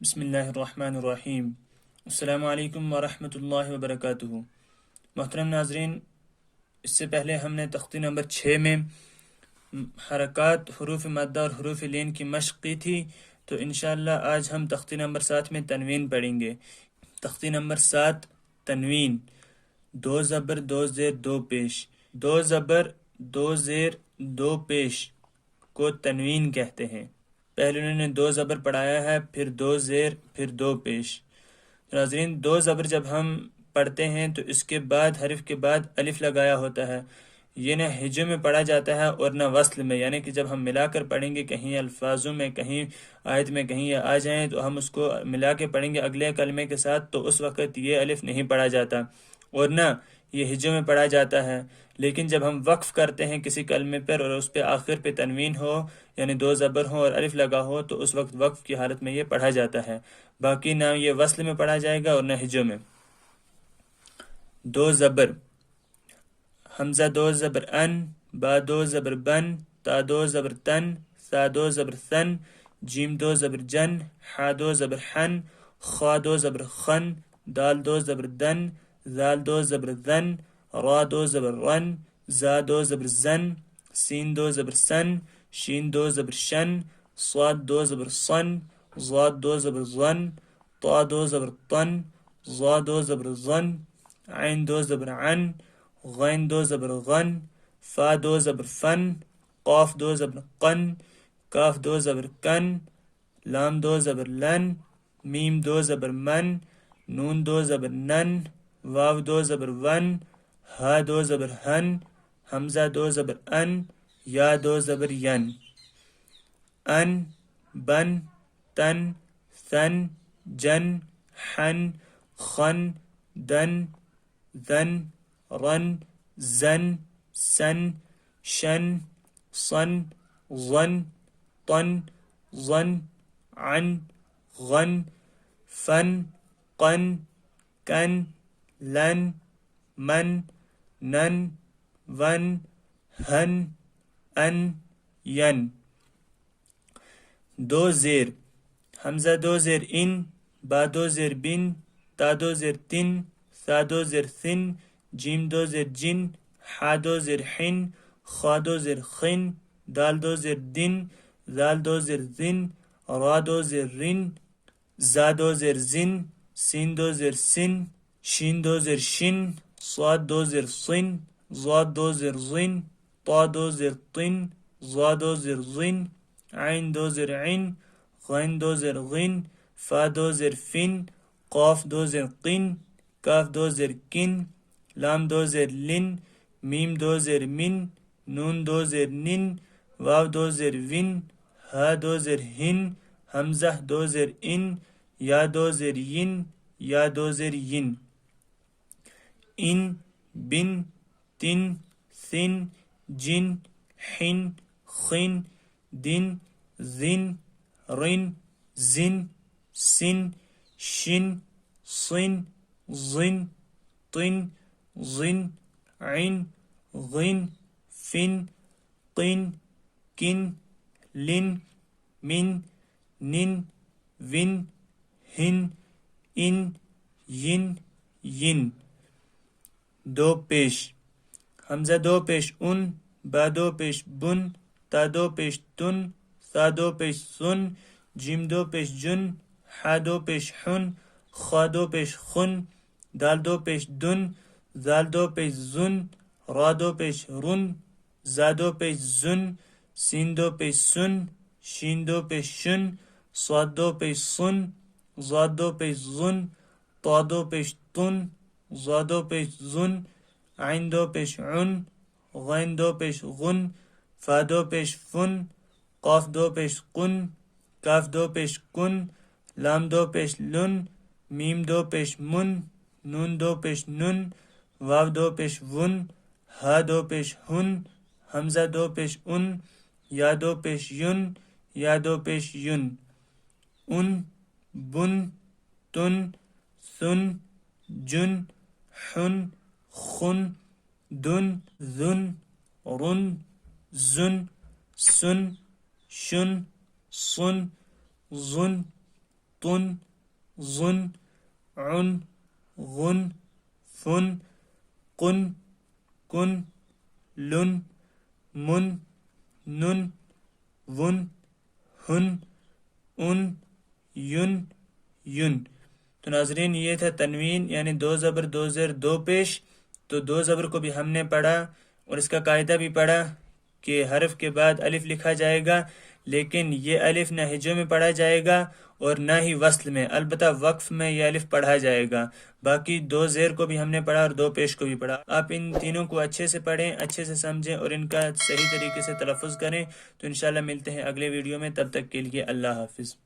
بسم اللہ الرحمن الرحیم۔ السلام علیکم ورحمۃ اللہ وبرکاتہ۔ محترم ناظرین، اس سے پہلے ہم نے تختی نمبر 6 میں حرکات، حروف مادہ اور حروف لین کی مشق کی تھی، تو انشاءاللہ آج ہم تختی نمبر 7 میں تنوین پڑھیں گے۔ تختی نمبر 7 تنوین، 2 زبر 2 زیر 2 پیش، 2 زبر 2 زیر 2 پیش کو تنوین کہتے ہیں۔ پہلے انہوں نے 2 زبر پڑھایا ہے، پھر 2 زیر، پھر 2 پیش۔ ناظرین، 2 زبر جب ہم پڑھتے ہیں تو اس کے بعد حرف کے بعد الف لگایا ہوتا ہے۔ یہ نہ ہجے میں پڑھا جاتا ہے اور نہ وصل میں، یعنی کہ جب ہم ملا کر پڑھیں گے، کہیں الفاظوں میں، کہیں آیت میں، کہیں یہ آ جائیں تو ہم اس کو ملا کے پڑھیں گے اگلے کلمے کے ساتھ، تو اس وقت یہ الف نہیں پڑھا جاتا اور نہ یہ ہجے میں پڑھا جاتا ہے۔ لیکن جب ہم وقف کرتے ہیں کسی کلمے پر اور اس پہ آخر پہ تنوین ہو، یعنی 2 زبر ہو اور الف لگا ہو، تو اس وقت وقف کی حالت میں یہ پڑھا جاتا ہے۔ باقی نہ یہ وصل میں پڑھا جائے گا اور نہ ہجے میں۔ 2 زبر، حمزہ 2 زبر ان، با 2 زبر بن، تا 2 زبر تن، سا 2 زبر ثن، جیم 2 زبر جن، حا 2 زبر حن، خا 2 زبر خن، دال 2 زبر دن، زال 2 زبر ذن، را 2 زبر رن، زا 2 زبر زن، سین 2 زبر سن، شین 2 زبر شن، صاد 2 زبر صن، ضاد 2 زبر ظن، طا 2 زبر طن، ظا 2 زبر ظن، عین 2 زبر عن، غین 2 زبر غن، فا 2 زبر فن، قاف 2 زبر قن، کاف 2 زبر کن، لام 2 زبر لن، میم 2 زبر من، نون 2 زبر نن، واو 2 زبر ون، ہا 2 زبر ہن، حمزہ 2 زبر ان، یا 2 زبر ین۔ ان، بن، تن، ثن، جن، حن، خن، دن، ذن، رن، زن، سن، شن، صن، ظن، طن، ظن، عن، غن، فن، قن، کن، لن، من، نن، ون، ہن، ان، ین۔ 2 زیر، حمزہ 2 زیر ان، با 2 زیر بن، تا 2 زیر تن، سا 2 زیر ثن، جیم 2 زیر جن، حا 2 زیر حن، خا 2 زیر خن، دال 2 زیر دن، زال 2 زیر زن، را 2 زیر رن، زا 2 زیر زن، سین 2 زیر سن، شین 2 زیر شن، صاد 2 زیر صن، ضاد 2 زیر ظن، طا 2 زیر طن، ظا 2 زیر ظن، عین 2 زیر عن، غین 2 زیر غن، فا 2 زیر فن، قاف 2 زیر قن، کاف 2 زیر کن، لام 2 زیر لن، میم 2 زیر من، نون 2 زیر نن، واو 2 زیر ون، ہا 2 زیر ہن، حمزہ 2 زیر ان، یا 2 زیر ین، یا 2 زیر ین۔ ان، بن، تن، ثن، جن، حن، خن، دن، ذن، رن، زن، سن، شن، صن، ظن، طن، ظن، عن، غن، فن، قن، کن، لن، من، نن، ون، ہن، ان، ین، ین۔ 2 پیش، حمزہ 2 پیش ان، با 2 پیش بن، تا 2 پیش تن، سا 2 پیش سن، جیم 2 پیش جن، حا 2 پیش حن، خا 2 پیش خن، دال 2 پیش دن، زال 2 پیش زن، را 2 پیش رن، زا 2 پیش زن، سین 2 پیش سن، شین 2 پیش شن، صاد 2 پیش صن، ضاد 2 پیش ظن، طا 2 پیش طن، ظا 2 پیش ظن، عین 2 پیش عن، غین 2 پیش غن، فا 2 پیش فن، قاف 2 پیش قن، کاف 2 پیش کن، لام 2 پیش لن، میم 2 پیش من، نون 2 پیش نن، واو 2 پیش ون، ہا 2 پیش ہن، حمزہ 2 پیش ان، یا 2 پیش ین، یا 2 پیش ین۔ ان، بن، تن، ثن، جن، حن، خن، دن، ذن، رن، زن، سن، شن، صن، ظن، طن ظن عن غن فن قن کن لن من نن ون ہن ان ین ین۔ تو ناظرین یہ تھا تنوین یعنی دو زبر دو زیر دو پیش۔ تو دو زبر کو بھی ہم نے پڑھا اور اس کا قاعدہ بھی پڑھا کہ حرف کے بعد الف لکھا جائے گا، لیکن یہ الف نہ ہجوں میں پڑھا جائے گا اور نہ ہی وصل میں، البتہ وقف میں یہ الف پڑھا جائے گا۔ باقی دو زیر کو بھی ہم نے پڑھا اور دو پیش کو بھی پڑھا۔ آپ ان تینوں کو اچھے سے پڑھیں، اچھے سے سمجھیں اور ان کا صحیح طریقے سے تلفظ کریں۔ تو انشاءاللہ ملتے ہیں اگلے ویڈیو میں، تب تک کے لیے اللہ حافظ۔